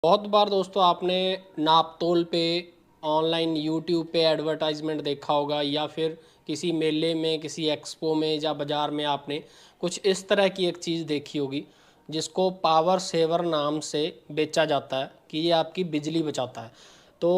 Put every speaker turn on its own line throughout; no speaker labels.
बहुत बार दोस्तों आपने नाप तोल पे ऑनलाइन यूट्यूब पे एडवर्टाइजमेंट देखा होगा या फिर किसी मेले में, किसी एक्सपो में या बाज़ार में आपने कुछ इस तरह की एक चीज़ देखी होगी जिसको पावर सेवर नाम से बेचा जाता है कि ये आपकी बिजली बचाता है। तो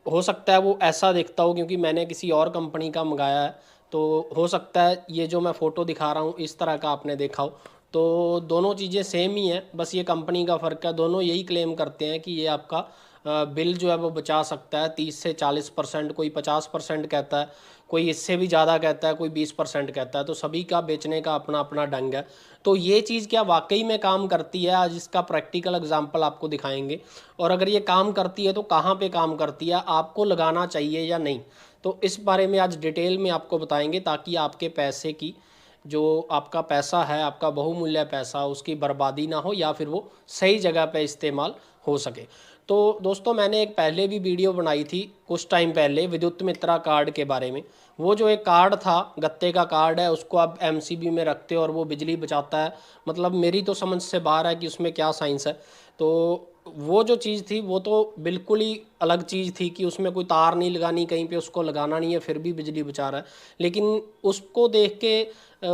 हो सकता है वो ऐसा दिखता हो क्योंकि मैंने किसी और कंपनी का मंगाया है, तो हो सकता है ये जो मैं फ़ोटो दिखा रहा हूँ इस तरह का आपने देखा हो। तो दोनों चीज़ें सेम ही हैं, बस ये कंपनी का फ़र्क है। दोनों यही क्लेम करते हैं कि ये आपका बिल जो है वो बचा सकता है 30 से 40%, कोई 50% कहता है, कोई इससे भी ज़्यादा कहता है, कोई 20% कहता है। तो सभी का बेचने का अपना अपना ढंग है। तो ये चीज़ क्या वाकई में काम करती है, आज इसका प्रैक्टिकल एग्जांपल आपको दिखाएंगे। और अगर ये काम करती है तो कहाँ पे काम करती है, आपको लगाना चाहिए या नहीं, तो इस बारे में आज डिटेल में आपको बताएंगे ताकि आपके पैसे की, जो आपका पैसा है, आपका बहुमूल्य पैसा, उसकी बर्बादी ना हो या फिर वो सही जगह पे इस्तेमाल हो सके। तो दोस्तों मैंने एक पहले भी वीडियो बनाई थी कुछ टाइम पहले विद्युत मित्रा कार्ड के बारे में। वो जो एक कार्ड था, गत्ते का कार्ड है, उसको आप एमसीबी में रखते हो और वो बिजली बचाता है। मतलब मेरी तो समझ से बाहर है कि उसमें क्या साइंस है। तो वो जो चीज़ थी वो तो बिल्कुल ही अलग चीज़ थी कि उसमें कोई तार नहीं लगानी, कहीं पे उसको लगाना नहीं है, फिर भी बिजली बचा रहा है। लेकिन उसको देख के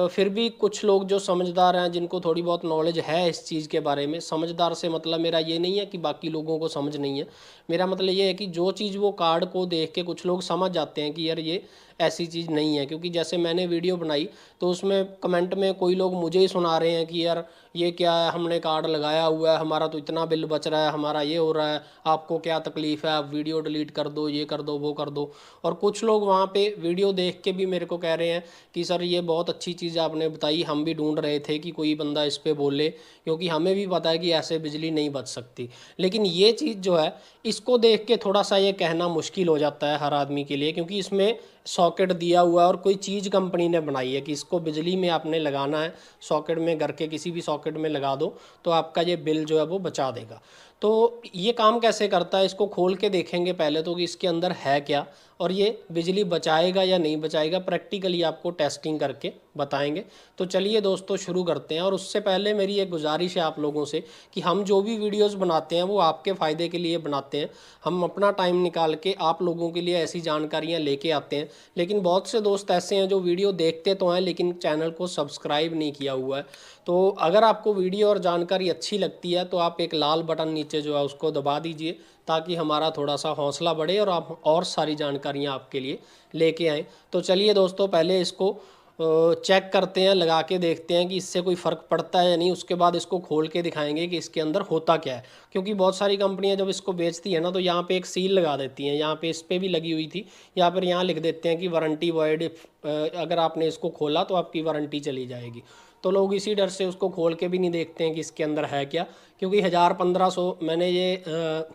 फिर भी कुछ लोग जो समझदार हैं, जिनको थोड़ी बहुत नॉलेज है इस चीज़ के बारे में, समझदार से मतलब मेरा ये नहीं है कि बाकी लोगों को समझ नहीं है। मेरा मतलब ये है कि जो चीज़ वो कार्ड को देख के कुछ लोग समझ जाते हैं कि यार ये ऐसी चीज़ नहीं है। क्योंकि जैसे मैंने वीडियो बनाई तो उसमें कमेंट में कोई लोग मुझे ही सुना रहे हैं कि यार ये क्या है, हमने कार्ड लगाया हुआ है, हमारा तो इतना बिल बच रहा है, हमारा ये हो रहा है, आपको क्या तकलीफ़ है, आप वीडियो डिलीट कर दो, ये कर दो, वो कर दो। और कुछ लोग वहाँ पे वीडियो देख के भी मेरे को कह रहे हैं कि सर ये बहुत अच्छी चीज़ आपने बताई, हम भी ढूंढ रहे थे कि कोई बंदा इस पे बोले, क्योंकि हमें भी पता है कि ऐसे बिजली नहीं बच सकती। लेकिन ये चीज़ जो है, इसको देख के थोड़ा सा ये कहना मुश्किल हो जाता है हर आदमी के लिए, क्योंकि इसमें सॉकेट दिया हुआ है और कोई चीज़ कंपनी ने बनाई है कि इसको बिजली में आपने लगाना है, सॉकेट में, घर के किसी भी सॉकेट में लगा दो तो आपका ये बिल जो है वो बचा देगा। तो ये काम कैसे करता है, इसको खोल के देखेंगे पहले तो कि इसके अंदर है क्या, और ये बिजली बचाएगा या नहीं बचाएगा, प्रैक्टिकली आपको टेस्टिंग करके बताएंगे। तो चलिए दोस्तों शुरू करते हैं। और उससे पहले मेरी एक गुजारिश है आप लोगों से कि हम जो भी वीडियोस बनाते हैं वो आपके फ़ायदे के लिए बनाते हैं। हम अपना टाइम निकाल के आप लोगों के लिए ऐसी जानकारियां लेके आते हैं। लेकिन बहुत से दोस्त ऐसे हैं जो वीडियो देखते तो हैं लेकिन चैनल को सब्सक्राइब नहीं किया हुआ है। तो अगर आपको वीडियो और जानकारी अच्छी लगती है तो आप एक लाल बटन नीचे जो है उसको दबा दीजिए, ताकि हमारा थोड़ा सा हौसला बढ़े और आप और सारी जानकारियाँ आपके लिए लेके आएँ। तो चलिए दोस्तों पहले इसको चेक करते हैं, लगा के देखते हैं कि इससे कोई फ़र्क पड़ता है या नहीं। उसके बाद इसको खोल के दिखाएंगे कि इसके अंदर होता क्या है। क्योंकि बहुत सारी कंपनियां जब इसको बेचती है ना, तो यहाँ पे एक सील लगा देती हैं, यहाँ पे इस पे भी लगी हुई थी, या फिर यहाँ लिख देते हैं कि वारंटी वॉइड, अगर आपने इसको खोला तो आपकी वारंटी चली जाएगी। तो लोग इसी डर से उसको खोल के भी नहीं देखते हैं कि इसके अंदर है क्या। क्योंकि 1000-1500 मैंने ये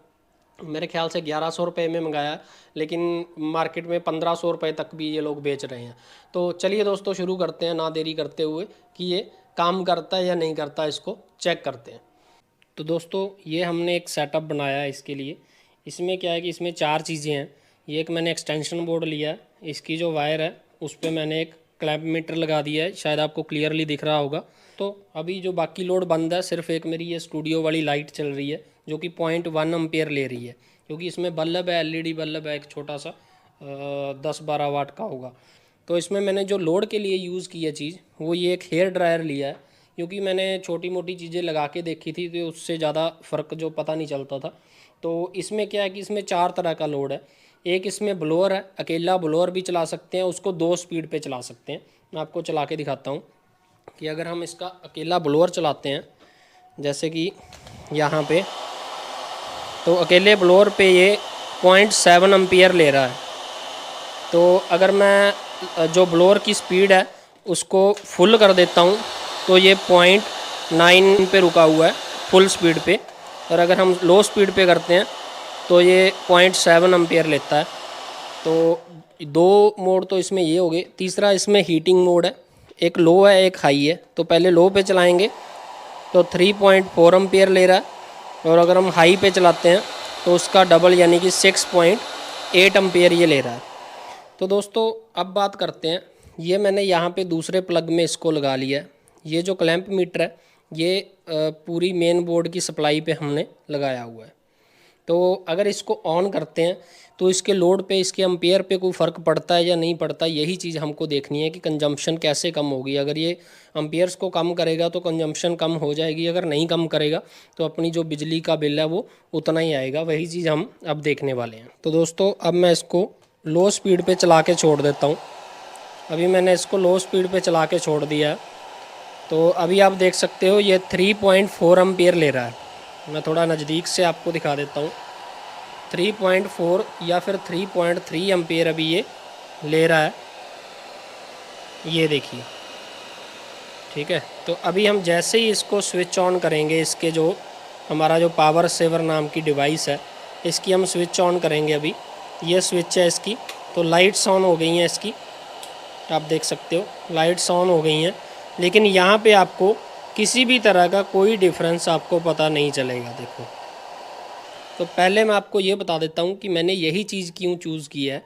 मेरे ख्याल से 1100 रुपये में मंगाया, लेकिन मार्केट में 1500 रुपये तक भी ये लोग बेच रहे हैं। तो चलिए दोस्तों शुरू करते हैं ना देरी करते हुए कि ये काम करता है या नहीं करता, इसको चेक करते हैं। तो दोस्तों ये हमने एक सेटअप बनाया है इसके लिए। इसमें क्या है कि इसमें 4 चीज़ें हैं। ये एक मैंने एक्सटेंशन बोर्ड लिया है, इसकी जो वायर है उस पर मैंने एक क्लैंप मीटर लगा दिया है, शायद आपको क्लियरली दिख रहा होगा। तो अभी जो बाकी लोड बंद है, सिर्फ एक मेरी ये स्टूडियो वाली लाइट चल रही है जो कि 0.1 एम्पियर ले रही है। क्योंकि इसमें बल्ब है, एलईडी बल्ब है, एक छोटा सा 10-12 वाट का होगा। तो इसमें मैंने जो लोड के लिए यूज़ की है चीज़, वो ये एक हेयर ड्रायर लिया है। क्योंकि मैंने छोटी मोटी चीज़ें लगा के देखी थी तो उससे ज़्यादा फ़र्क जो पता नहीं चलता था। तो इसमें क्या है कि इसमें 4 तरह का लोड है। एक इसमें ब्लोअर है, अकेला ब्लोअर भी चला सकते हैं, उसको 2 स्पीड पे चला सकते हैं। मैं आपको चला के दिखाता हूँ कि अगर हम इसका अकेला ब्लोअर चलाते हैं, जैसे कि यहाँ पे, तो अकेले ब्लोअर पे ये 0.7 एम्पियर ले रहा है। तो अगर मैं जो ब्लोअर की स्पीड है उसको फुल कर देता हूँ तो ये 0.9 पे रुका हुआ है फुल स्पीड पे। और अगर हम लो स्पीड पे करते हैं तो ये 0.7 एम्पियर लेता है। तो 2 मोड तो इसमें ये हो गए। तीसरा इसमें हीटिंग मोड है, एक लो है एक हाई है। तो पहले लो पे चलाएंगे तो 3.4 एम्पियर ले रहा है, और अगर हम हाई पे चलाते हैं तो उसका डबल यानी कि 6.8 एम्पियर ये ले रहा है। तो दोस्तों अब बात करते हैं, ये मैंने यहाँ पे दूसरे प्लग में इसको लगा लिया है। ये जो क्लैंप मीटर है ये पूरी मेन बोर्ड की सप्लाई पे हमने लगाया हुआ है। तो अगर इसको ऑन करते हैं तो इसके लोड पे, इसके एम्पेयर पे कोई फ़र्क पड़ता है या नहीं पड़ता, यही चीज़ हमको देखनी है कि कंजम्पशन कैसे कम होगी। अगर ये एम्पेयर्स को कम करेगा तो कंजम्पशन कम हो जाएगी, अगर नहीं कम करेगा तो अपनी जो बिजली का बिल है वो उतना ही आएगा। वही चीज़ हम अब देखने वाले हैं। तो दोस्तों अब मैं इसको लो स्पीड पे चला के छोड़ देता हूँ। अभी मैंने इसको लो स्पीड पे चला के छोड़ दिया है। तो अभी आप देख सकते हो ये 3.4 एम्पेयर ले रहा है। मैं थोड़ा नज़दीक से आपको दिखा देता हूँ। 3.4 या फिर 3.3 एम्पेयर अभी ये ले रहा है, ये देखिए। ठीक है, तो अभी हम जैसे ही इसको स्विच ऑन करेंगे, इसके जो हमारा जो पावर सेवर नाम की डिवाइस है, इसकी हम स्विच ऑन करेंगे। अभी ये स्विच है इसकी, तो लाइट्स ऑन हो गई हैं इसकी, आप देख सकते हो लाइट्स ऑन हो गई हैं। लेकिन यहाँ पे आपको किसी भी तरह का कोई डिफरेंस आपको पता नहीं चलेगा। देखो, तो पहले मैं आपको ये बता देता हूँ कि मैंने यही चीज़ क्यों चूज़ की है।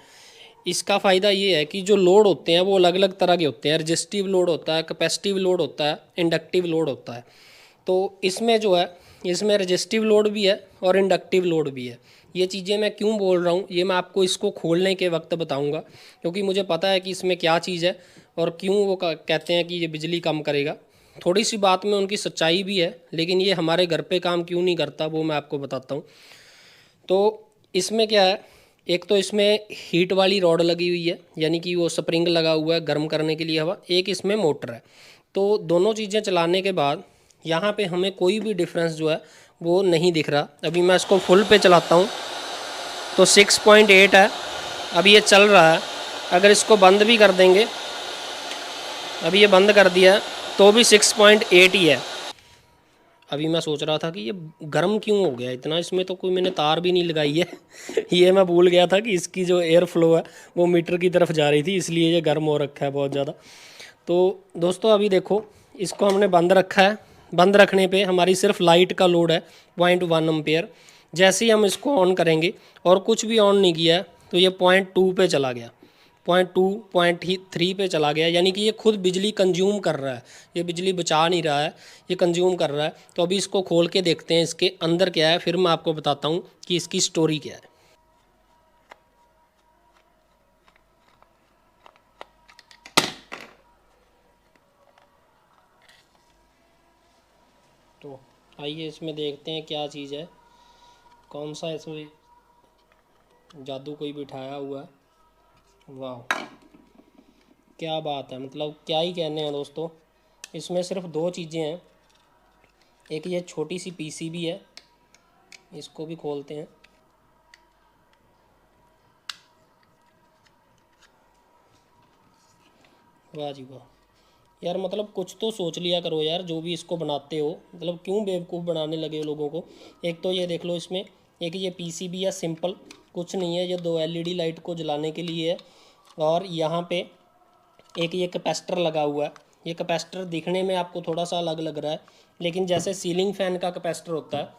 इसका फ़ायदा ये है कि जो लोड होते हैं वो अलग अलग तरह के होते हैं। रजिस्टिव लोड होता है, कैपेसिटिव लोड होता है, इंडक्टिव लोड होता है। तो इसमें जो है, इसमें रजिस्टिव लोड भी है और इंडक्टिव लोड भी है। ये चीज़ें मैं क्यों बोल रहा हूँ ये मैं आपको इसको खोलने के वक्त बताऊँगा, क्योंकि मुझे पता है कि इसमें क्या चीज़ है और क्यों वो कहते हैं कि ये बिजली कम करेगा। थोड़ी सी बात में उनकी सच्चाई भी है, लेकिन ये हमारे घर पे काम क्यों नहीं करता वो मैं आपको बताता हूँ। तो इसमें क्या है, एक तो इसमें हीट वाली रॉड लगी हुई है, यानी कि वो स्प्रिंग लगा हुआ है गर्म करने के लिए हवा। एक इसमें मोटर है। तो दोनों चीज़ें चलाने के बाद यहाँ पे हमें कोई भी डिफरेंस जो है वो नहीं दिख रहा। अभी मैं इसको फुल पे चलाता हूँ तो 6.8 है, अभी ये चल रहा है। अगर इसको बंद भी कर देंगे, अभी ये बंद कर दिया है तो भी 6.8 ही है। अभी मैं सोच रहा था कि ये गर्म क्यों हो गया इतना, इसमें तो कोई मैंने तार भी नहीं लगाई है ये मैं भूल गया था कि इसकी जो एयर फ्लो है वो मीटर की तरफ जा रही थी, इसलिए ये गर्म हो रखा है बहुत ज़्यादा। तो दोस्तों अभी देखो, इसको हमने बंद रखा है। बंद रखने पे हमारी सिर्फ लाइट का लोड है 0.1 एम्पेयर। जैसे ही हम इसको ऑन करेंगे और कुछ भी ऑन नहीं किया है तो ये 0.2 पे चला गया, 0.2 0.3 पे चला गया। यानी कि ये खुद बिजली कंज्यूम कर रहा है, ये बिजली बचा नहीं रहा है, ये कंज्यूम कर रहा है। तो अभी इसको खोल के देखते हैं इसके अंदर क्या है, फिर मैं आपको बताता हूँ कि इसकी स्टोरी क्या है। तो आइए इसमें देखते हैं क्या चीज़ है, कौन सा इसमें जादू कोई बिठाया हुआ है। वाह, क्या बात है, मतलब क्या ही कहने हैं दोस्तों। इसमें सिर्फ दो चीज़ें हैं, एक ये छोटी सी पीसीबी है, इसको भी खोलते हैं। वाह जी वाह यार, मतलब कुछ तो सोच लिया करो यार, जो भी इसको बनाते हो, मतलब क्यों बेवकूफ़ बनाने लगे हो लोगों को। एक तो ये देख लो, इसमें एक ये पीसीबी है, सिंपल कुछ नहीं है, ये 2 एलईडी लाइट को जलाने के लिए है। और यहाँ पे एक ये कैपेसिटर लगा हुआ है। ये कैपेसिटर दिखने में आपको थोड़ा सा अलग लग रहा है, लेकिन जैसे सीलिंग फ़ैन का कैपेसिटर होता है,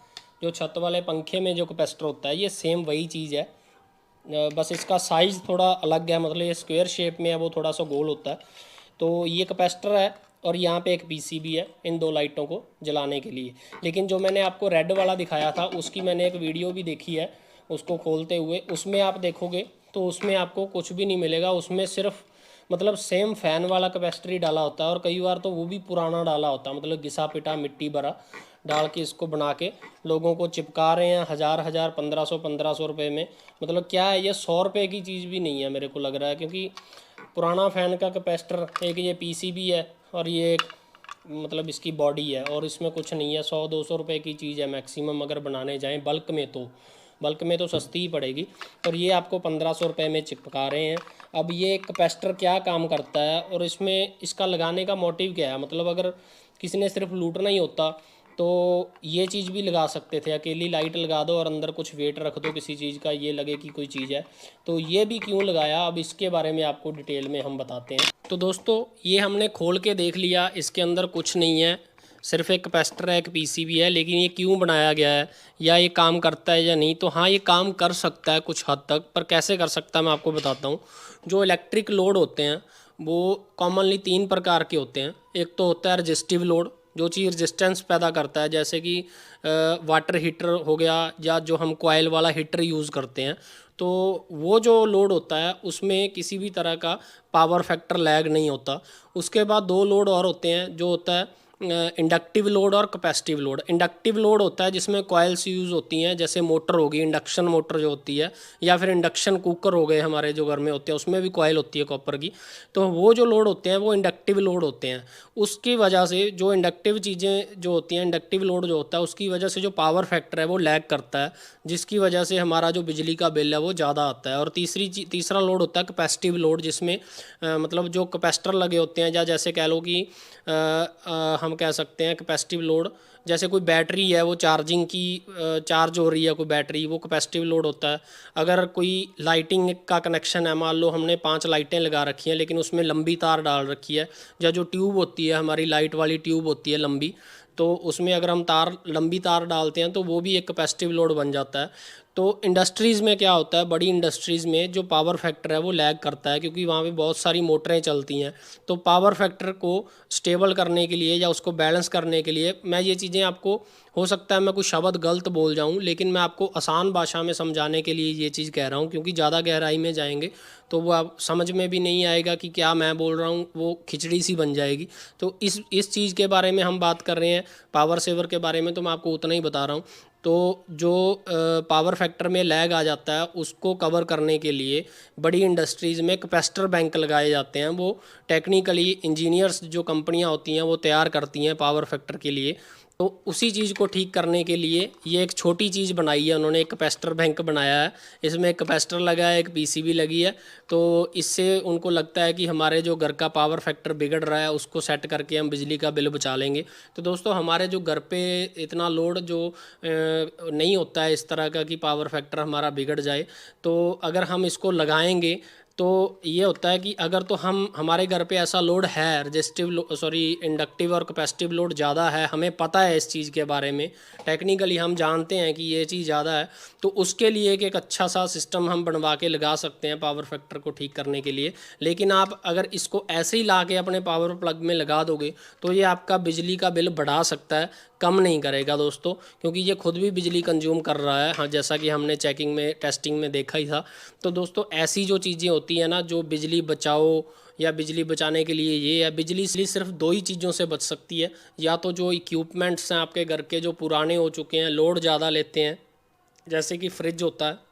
जो छत वाले पंखे में जो कैपेसिटर होता है, ये सेम वही चीज़ है। बस इसका साइज़ थोड़ा अलग है, मतलब ये स्क्वायर शेप में है, वो थोड़ा सा गोल होता है। तो ये कैपेसिटर है और यहाँ पे एक पीसीबी है इन दो लाइटों को जलाने के लिए। लेकिन जो मैंने आपको रेड वाला दिखाया था उसकी मैंने एक वीडियो भी देखी है उसको खोलते हुए, उसमें आप देखोगे तो उसमें आपको कुछ भी नहीं मिलेगा। उसमें सिर्फ मतलब सेम फ़ैन वाला कैपेसिटर ही डाला होता है, और कई बार तो वो भी पुराना डाला होता है, मतलब घिसा पिटा मिट्टी भरा डाल के इसको बना के लोगों को चिपका रहे हैं 1000 1500 रुपये में। मतलब क्या है, ये 100 रुपये की चीज़ भी नहीं है मेरे को लग रहा है, क्योंकि पुराना फ़ैन का कैपेसिटर, एक ये पीसीबी है और ये एक मतलब इसकी बॉडी है, और इसमें कुछ नहीं है। 100-200 रुपये की चीज़ है मैक्सिमम, अगर बनाने जाएँ बल्क में तो सस्ती ही पड़ेगी। और ये आपको 1500 रुपये में चिपका रहे हैं। अब ये कैपेसिटर क्या काम करता है और इसमें इसका लगाने का मोटिव क्या है, मतलब अगर किसी ने सिर्फ लूटना ही होता तो ये चीज़ भी लगा सकते थे, अकेली लाइट लगा दो और अंदर कुछ वेट रख दो किसी चीज़ का, ये लगे कि कोई चीज़ है। तो ये भी क्यों लगाया, अब इसके बारे में आपको डिटेल में हम बताते हैं। तो दोस्तों ये हमने खोल के देख लिया, इसके अंदर कुछ नहीं है, सिर्फ एक कैपेसिटर है, एक पीसीबी है। लेकिन ये क्यों बनाया गया है, या ये काम करता है या नहीं, तो हाँ ये काम कर सकता है कुछ हद तक, पर कैसे कर सकता है मैं आपको बताता हूँ। जो इलेक्ट्रिक लोड होते हैं वो कॉमनली 3 प्रकार के होते हैं। एक तो होता है रजिस्टिव लोड, जो चीज़ रेजिस्टेंस पैदा करता है, जैसे कि वाटर हीटर हो गया या जो हम कॉइल वाला हीटर यूज़ करते हैं, तो वो जो लोड होता है उसमें किसी भी तरह का पावर फैक्टर लैग नहीं होता। उसके बाद दो लोड और होते हैं, जो होता है इंडक्टिव लोड और कैपेसिटिव लोड। इंडक्टिव लोड होता है जिसमें कॉइल्स यूज़ होती हैं, जैसे मोटर होगी, इंडक्शन मोटर जो होती है, या फिर इंडक्शन कुकर हो गए हमारे जो घर में होते हैं, उसमें भी कॉइल होती है कॉपर की। तो वो जो लोड होते हैं वो इंडक्टिव लोड होते हैं। उसकी वजह से जो इंडक्टिव चीज़ें जो होती हैं, इंडक्टिव लोड जो होता है उसकी वजह से जो पावर फैक्टर है वो लैग करता है, जिसकी वजह से हमारा जो बिजली का बिल है वो ज़्यादा आता है। और तीसरा लोड होता है कैपेसिटिव लोड, जिसमें मतलब जो कैपेसिटर लगे होते हैं, या जैसे कह लो कि हम कह सकते हैं कैपेसिटिव लोड, जैसे कोई बैटरी है वो चार्जिंग की चार्ज हो रही है कोई बैटरी, वो कैपेसिटिव लोड होता है। अगर कोई लाइटिंग का कनेक्शन है, मान लो हमने 5 लाइटें लगा रखी हैं लेकिन उसमें लंबी तार डाल रखी है, या जो ट्यूब होती है हमारी लाइट वाली ट्यूब होती है लंबी, तो उसमें अगर हम लंबी तार डालते हैं तो वो भी एक कैपेसिटिव लोड बन जाता है। तो इंडस्ट्रीज़ में क्या होता है, बड़ी इंडस्ट्रीज़ में जो पावर फैक्टर है वो लैग करता है, क्योंकि वहाँ पे बहुत सारी मोटरें चलती हैं। तो पावर फैक्टर को स्टेबल करने के लिए या उसको बैलेंस करने के लिए, मैं ये चीज़ें आपको, हो सकता है मैं कुछ शब्द गलत बोल जाऊँ, लेकिन मैं आपको आसान भाषा में समझाने के लिए ये चीज़ कह रहा हूँ, क्योंकि ज़्यादा गहराई में जाएंगे तो वो आप समझ में भी नहीं आएगा कि क्या मैं बोल रहा हूँ, वो खिचड़ी सी बन जाएगी। तो इस चीज़ के बारे में हम बात कर रहे हैं, पावर सेवर के बारे में, तो मैं आपको उतना ही बता रहा हूँ। तो जो पावर फैक्टर में लैग आ जाता है उसको कवर करने के लिए बड़ी इंडस्ट्रीज़ में कैपेसिटर बैंक लगाए जाते हैं। वो टेक्निकली इंजीनियर्स जो कंपनियां होती हैं वो तैयार करती हैं पावर फैक्टर के लिए। तो उसी चीज़ को ठीक करने के लिए ये एक छोटी चीज़ बनाई है उन्होंने, एक कैपेसिटर बैंक बनाया है। इसमें एक कैपेसिटर लगा है, एक पीसीबी लगी है। तो इससे उनको लगता है कि हमारे जो घर का पावर फैक्टर बिगड़ रहा है उसको सेट करके हम बिजली का बिल बचा लेंगे। तो दोस्तों हमारे जो घर पे इतना लोड जो नहीं होता है इस तरह का कि पावर फैक्टर हमारा बिगड़ जाए, तो अगर हम इसको लगाएंगे तो ये होता है कि अगर तो हमारे घर पे ऐसा लोड है, इंडक्टिव और कैपेसिटिव लोड ज़्यादा है, हमें पता है इस चीज़ के बारे में, टेक्निकली हम जानते हैं कि ये चीज़ ज़्यादा है, तो उसके लिए एक अच्छा सा सिस्टम हम बनवा के लगा सकते हैं पावर फैक्टर को ठीक करने के लिए। लेकिन आप अगर इसको ऐसे ही ला के अपने पावर प्लग में लगा दोगे तो ये आपका बिजली का बिल बढ़ा सकता है, कम नहीं करेगा दोस्तों, क्योंकि ये खुद भी बिजली कंज्यूम कर रहा है। हाँ, जैसा कि हमने चेकिंग में टेस्टिंग में देखा ही था। तो दोस्तों ऐसी जो चीज़ें होती हैं ना, जो बिजली बचाओ या बिजली बचाने के लिए, ये है बिजली सिर्फ दो ही चीज़ों से बच सकती है। या तो जो इक्विपमेंट्स हैं आपके घर के जो पुराने हो चुके हैं, लोड ज़्यादा लेते हैं, जैसे कि फ्रिज होता है,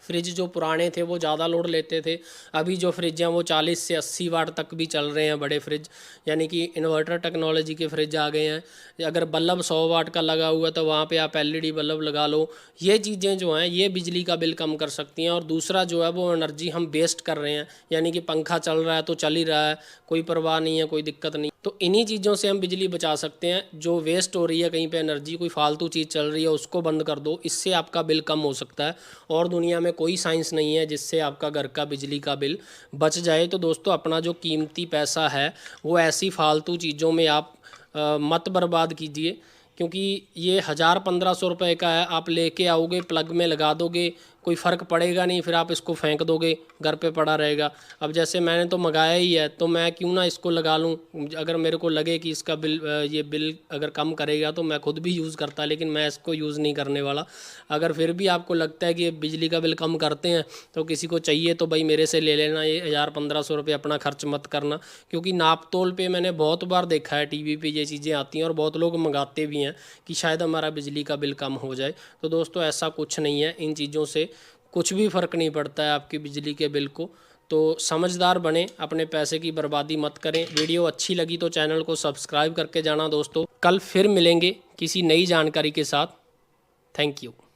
फ्रिज जो पुराने थे वो ज़्यादा लोड लेते थे। अभी जो फ्रिज हैं वो 40 से 80 वाट तक भी चल रहे हैं बड़े फ्रिज, यानी कि इन्वर्टर टेक्नोलॉजी के फ्रिज आ गए हैं। अगर बल्ब 100 वाट का लगा हुआ है तो वहाँ पे आप एलईडी बल्ब लगा लो। ये चीज़ें जो हैं ये बिजली का बिल कम कर सकती हैं। और दूसरा जो है वो एनर्जी हम वेस्ट कर रहे हैं, यानी कि पंखा चल रहा है तो चल ही रहा है, कोई परवाह नहीं है, कोई दिक्कत नहीं। तो इन्हीं चीज़ों से हम बिजली बचा सकते हैं। जो वेस्ट हो रही है कहीं पे एनर्जी, कोई फालतू चीज़ चल रही है, उसको बंद कर दो, इससे आपका बिल कम हो सकता है। और दुनिया में कोई साइंस नहीं है जिससे आपका घर का बिजली का बिल बच जाए। तो दोस्तों अपना जो कीमती पैसा है वो ऐसी फालतू चीज़ों में आप मत बर्बाद कीजिए, क्योंकि ये 1000-1500 रुपये का है, आप लेके आओगे, प्लग में लगा दोगे, कोई फ़र्क पड़ेगा नहीं, फिर आप इसको फेंक दोगे, घर पे पड़ा रहेगा। अब जैसे मैंने तो मंगाया ही है तो मैं क्यों ना इसको लगा लूँ। अगर मेरे को लगे कि इसका बिल ये बिल अगर कम करेगा तो मैं खुद भी यूज़ करता, लेकिन मैं इसको यूज़ नहीं करने वाला। अगर फिर भी आपको लगता है कि ये बिजली का बिल कम करते हैं तो किसी को चाहिए तो भाई मेरे से ले लेना, ये 1000-1500 रुपये अपना खर्च मत करना। क्योंकि नाप तोल पे मैंने बहुत बार देखा है, टीवी पे ये चीज़ें आती हैं और बहुत लोग मंगाते भी हैं कि शायद हमारा बिजली का बिल कम हो जाए। तो दोस्तों ऐसा कुछ नहीं है, इन चीज़ों से कुछ भी फ़र्क नहीं पड़ता है आपकी बिजली के बिल को। तो समझदार बने, अपने पैसे की बर्बादी मत करें। वीडियो अच्छी लगी तो चैनल को सब्सक्राइब करके जाना दोस्तों। कल फिर मिलेंगे किसी नई जानकारी के साथ। Thank you.